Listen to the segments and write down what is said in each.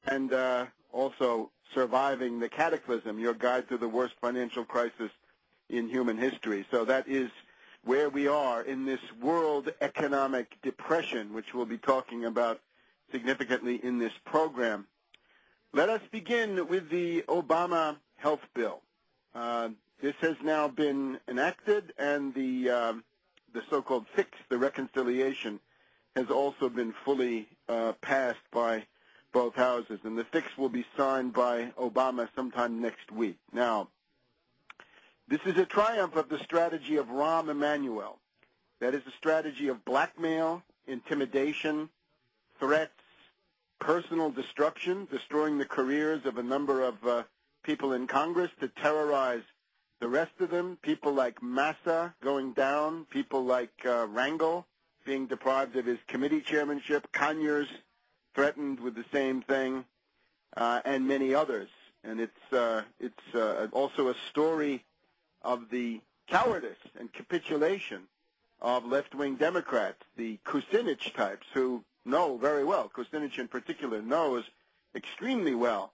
and also Surviving the Cataclysm, Your Guide to the Worst Financial Crisis in Human History. So that is where we are in this world economic depression, which we'll be talking about significantly in this program. Let us begin with the Obama health bill. This has now been enacted, and the so-called fix, the reconciliation, has also been fully passed by both houses, and the fix will be signed by Obama sometime next week. Now, this is a triumph of the strategy of Rahm Emanuel. That is a strategy of blackmail, intimidation, threats, personal destruction, destroying the careers of a number of people in Congress to terrorize the rest of them, people like Massa going down, people like Rangel being deprived of his committee chairmanship, Conyers threatened with the same thing, and many others. And it's also a story of the cowardice and capitulation of left-wing Democrats, the Kucinich types, who know very well, Kucinich in particular knows extremely well,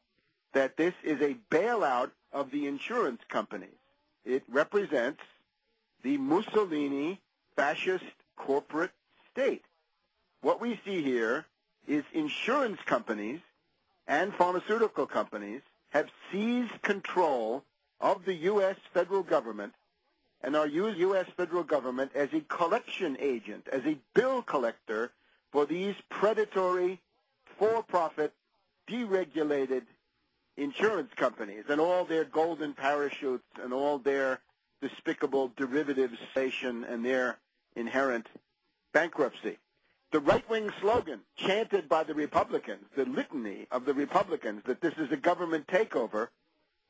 that this is a bailout of the insurance companies. It represents the Mussolini fascist corporate state. What we see here is insurance companies and pharmaceutical companies have seized control of the U.S. federal government and are using the U.S. federal government as a collection agent, as a bill collector for these predatory, for-profit, deregulated insurance companies and all their golden parachutes and all their despicable derivatives and their inherent bankruptcy. The right-wing slogan chanted by the Republicans, the litany of the Republicans that this is a government takeover,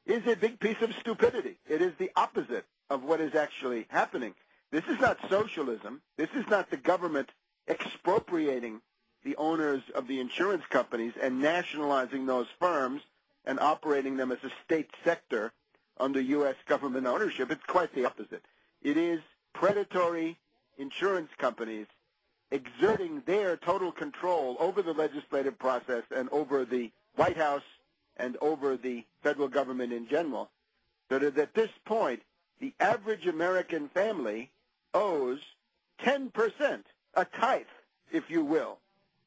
is a big piece of stupidity. It is the opposite of what is actually happening. This is not socialism. This is not the government expropriating the owners of the insurance companies and nationalizing those firms and operating them as a state sector under U.S. government ownership. It's quite the opposite. It is predatory insurance companies exerting their total control over the legislative process and over the White House and over the federal government in general, so that at this point, the average American family owes 10%, a tithe, if you will.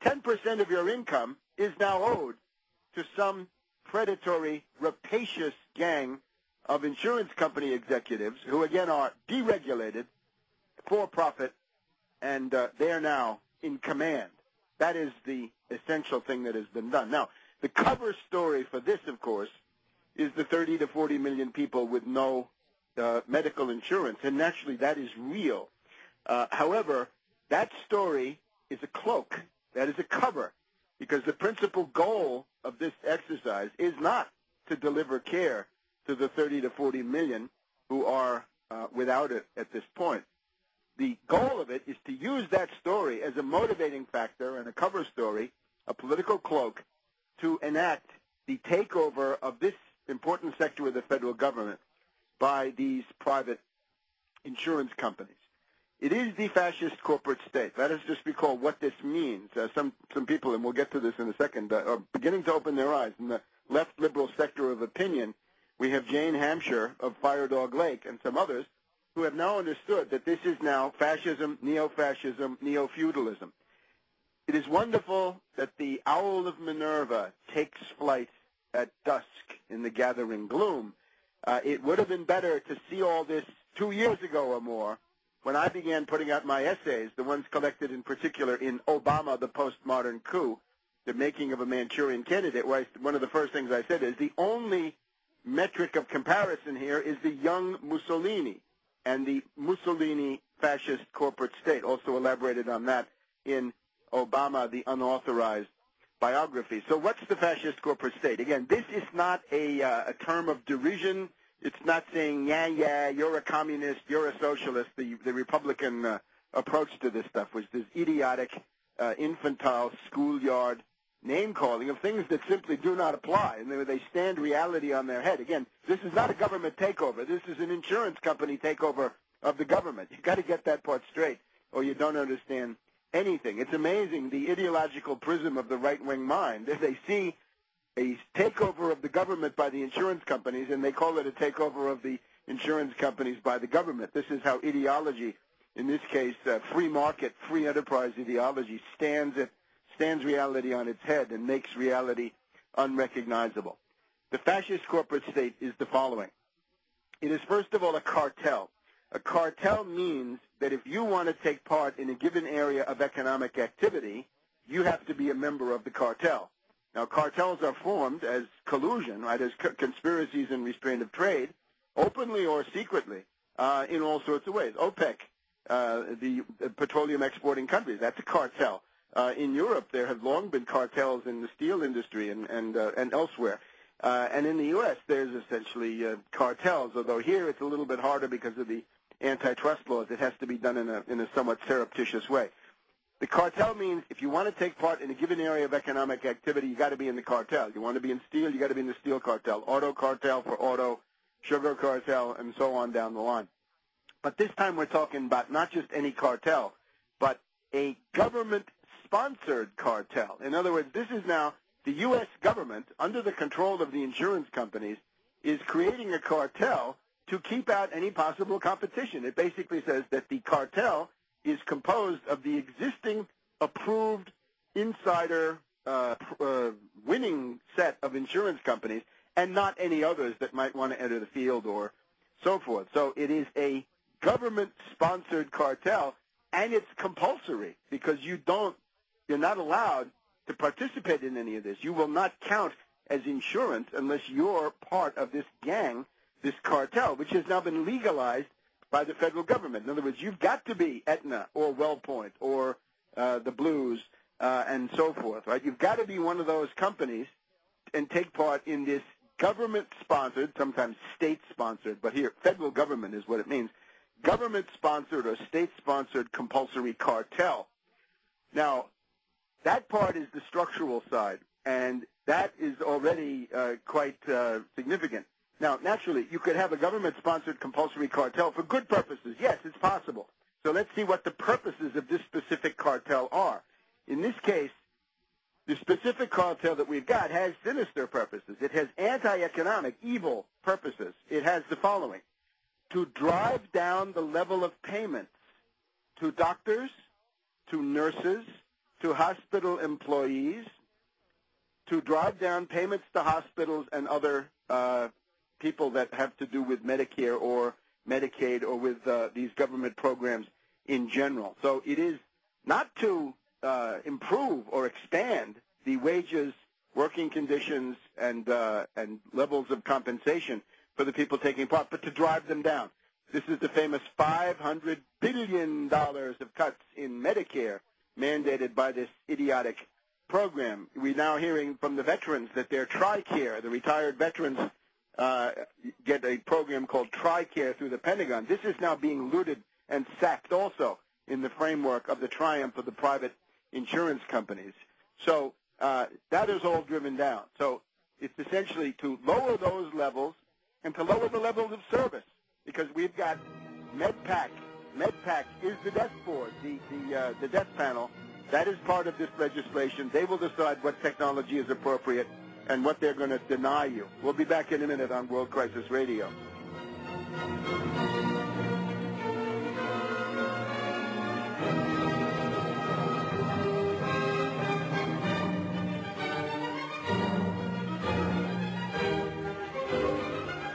10% of your income is now owed to some predatory, rapacious gang of insurance company executives who, again, are deregulated, for-profit, and they're now in command. That is the essential thing that has been done. Now, the cover story for this, of course, is the 30 to 40 million people with no medical insurance, and naturally that is real. However, that story is a cloak. That is a cover, because the principal goal of this exercise is not to deliver care to the 30 to 40 million who are without it at this point. The goal of it is to use that story as a motivating factor and a cover story, a political cloak, to enact the takeover of this important sector of the federal government by these private insurance companies. It is the fascist corporate state. Let us just recall what this means. Some people, and we'll get to this in a second, are beginning to open their eyes. In the left liberal sector of opinion, we have Jane Hampshire of Fire Dog Lake and some others who have now understood that this is now fascism, neo-fascism, neo-feudalism. It is wonderful that the owl of Minerva takes flight at dusk in the gathering gloom. It would have been better to see all this 2 years ago or more when I began putting out my essays, the ones collected in particular in Obama, the Postmodern Coup, the Making of a Manchurian Candidate, where one of the first things I said is the only metric of comparison here is the young Mussolini and the Mussolini fascist corporate state. Also elaborated on that in Obama, the Unauthorized Biography. So what's the fascist corporate state? Again, this is not a term of derision. It's not saying, yeah, you're a communist, you're a socialist. The Republican approach to this stuff was this idiotic, infantile, schoolyard name-calling of things that simply do not apply, and they stand reality on their head. Again, this is not a government takeover. This is an insurance company takeover of the government. You've got to get that part straight, or you don't understand anything. It's amazing, the ideological prism of the right-wing mind. They see a takeover of the government by the insurance companies, and they call it a takeover of the insurance companies by the government. This is how ideology, in this case, free market, free enterprise ideology, stands reality on its head and makes reality unrecognizable. The fascist corporate state is the following. It is, first of all, a cartel. A cartel means that if you want to take part in a given area of economic activity, you have to be a member of the cartel. Now, cartels are formed as collusion, right, as conspiracies and restraint of trade, openly or secretly, in all sorts of ways. OPEC, the petroleum exporting countries, that's a cartel. In Europe, there have long been cartels in the steel industry and elsewhere. And in the U.S., there's essentially cartels, although here it's a little bit harder because of the antitrust laws. It has to be done in a somewhat surreptitious way. The cartel means if you want to take part in a given area of economic activity, you got to be in the cartel. You want to be in steel, you got to be in the steel cartel. Auto cartel for auto, sugar cartel, and so on down the line. But this time we're talking about not just any cartel, but a government-sponsored cartel. In other words, this is now the U.S. government, under the control of the insurance companies, is creating a cartel to keep out any possible competition. It basically says that the cartel is composed of the existing approved insider winning set of insurance companies and not any others that might want to enter the field or so forth. So it is a government-sponsored cartel, and it's compulsory because you're not allowed to participate in any of this. You will not count as insurance unless you're part of this gang, this cartel, which has now been legalized by the federal government. In other words, you've got to be Aetna or WellPoint or the Blues and so forth, right? You've got to be one of those companies and take part in this government-sponsored, sometimes state-sponsored, but here federal government is what it means, government-sponsored or state-sponsored compulsory cartel. Now, that part is the structural side, and that is already quite significant. Now, naturally, you could have a government-sponsored compulsory cartel for good purposes. Yes, it's possible. So let's see what the purposes of this specific cartel are. In this case, the specific cartel that we've got has sinister purposes. It has anti-economic, evil purposes. It has the following: to drive down the level of payments to doctors, to nurses, to hospital employees, to drive down payments to hospitals and other people that have to do with Medicare or Medicaid or with these government programs in general. So it is not to improve or expand the wages, working conditions, and levels of compensation for the people taking part, but to drive them down. This is the famous $500 billion of cuts in Medicare mandated by this idiotic program. We're now hearing from the veterans that their TRICARE, the retired veterans, get a program called TRICARE through the Pentagon. This is now being looted and sacked also in the framework of the triumph of the private insurance companies. So that is all driven down. So it's essentially to lower those levels and to lower the levels of service, because we've got MedPAC. MedPAC is the death board, the death panel. That is part of this legislation. They will decide what technology is appropriate and what they're going to deny you. We'll be back in a minute on World Crisis Radio.